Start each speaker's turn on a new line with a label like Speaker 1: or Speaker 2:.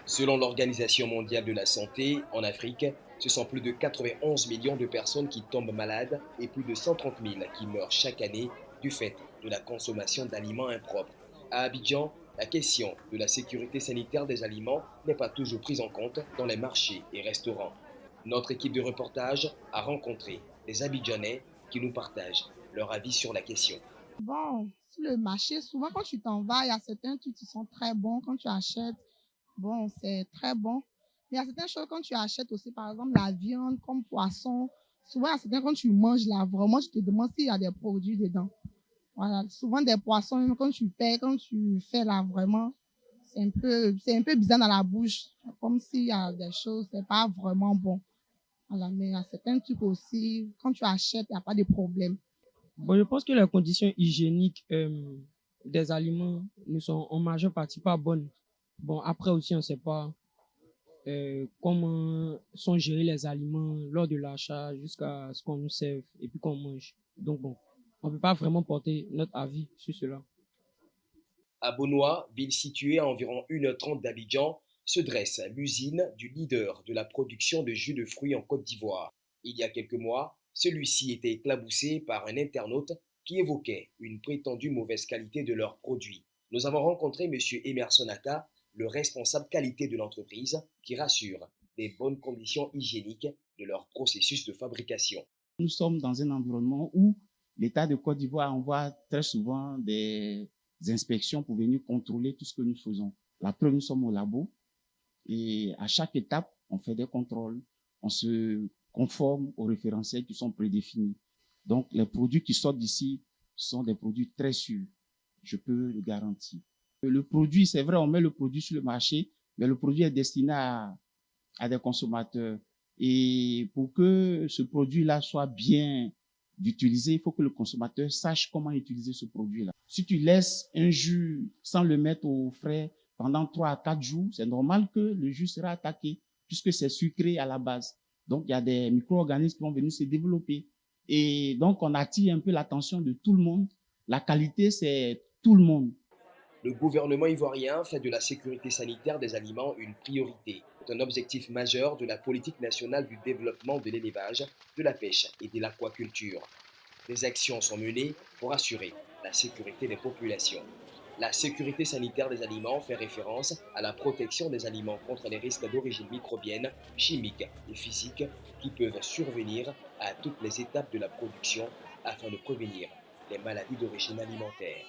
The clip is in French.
Speaker 1: Selon l'Organisation mondiale de la santé, en Afrique, ce sont plus de 91 millions de personnes qui tombent malades et plus de 130 000 qui meurent chaque année du fait de la consommation d'aliments impropres. À Abidjan, la question de la sécurité sanitaire des aliments n'est pas toujours prise en compte dans les marchés et restaurants. Notre équipe de reportage a rencontré des Abidjanais qui nous partagent leur avis sur la question.
Speaker 2: Bon, sur le marché, souvent quand tu t'en vas, il y a certains trucs qui sont très bons quand tu achètes. Bon, c'est très bon. Mais il y a certaines choses quand tu achètes aussi, par exemple la viande, comme poisson. Souvent, il y a certains quand tu manges là, vraiment, tu te demandes s'il y a des produits dedans. Voilà, souvent des poissons, même quand tu payes, quand tu fais là, vraiment, c'est un peu bizarre dans la bouche. Comme s'il y a des choses, c'est pas vraiment bon. Voilà, mais il y a certains trucs aussi, quand tu achètes, il n'y a pas de problème.
Speaker 3: Bon, je pense que les conditions hygiéniques des aliments ne sont en majeure partie pas bonnes. Bon, après aussi, on ne sait pas comment sont gérés les aliments lors de l'achat jusqu'à ce qu'on nous serve et puis qu'on mange. Donc bon, on ne peut pas vraiment porter notre avis sur cela.
Speaker 1: À Bonois, ville située à environ 1h30 d'Abidjan, se dresse l'usine du leader de la production de jus de fruits en Côte d'Ivoire. Il y a quelques mois, celui-ci était éclaboussé par un internaute qui évoquait une prétendue mauvaise qualité de leurs produits. Nous avons rencontré M. Emerson Aka, le responsable qualité de l'entreprise, qui rassure des bonnes conditions hygiéniques de leur processus de fabrication.
Speaker 4: Nous sommes dans un environnement où l'État de Côte d'Ivoire envoie très souvent des inspections pour venir contrôler tout ce que nous faisons. La preuve, nous sommes au labo et à chaque étape, on fait des contrôles, on se conforme aux référentiels qui sont prédéfinis. Donc, les produits qui sortent d'ici sont des produits très sûrs, je peux le garantir. Le produit, c'est vrai, on met le produit sur le marché, mais le produit est destiné à des consommateurs. Et pour que ce produit-là soit bien utilisé, il faut que le consommateur sache comment utiliser ce produit-là. Si tu laisses un jus sans le mettre au frais pendant 3 à 4 jours, c'est normal que le jus sera attaqué puisque c'est sucré à la base. Donc, il y a des micro-organismes qui vont venir se développer. Et donc, on attire un peu l'attention de tout le monde. La qualité, c'est tout le monde.
Speaker 1: Le gouvernement ivoirien fait de la sécurité sanitaire des aliments une priorité. C'est un objectif majeur de la politique nationale du développement de l'élevage, de la pêche et de l'aquaculture. Des actions sont menées pour assurer la sécurité des populations. La sécurité sanitaire des aliments fait référence à la protection des aliments contre les risques d'origine microbienne, chimique et physique qui peuvent survenir à toutes les étapes de la production afin de prévenir les maladies d'origine alimentaire.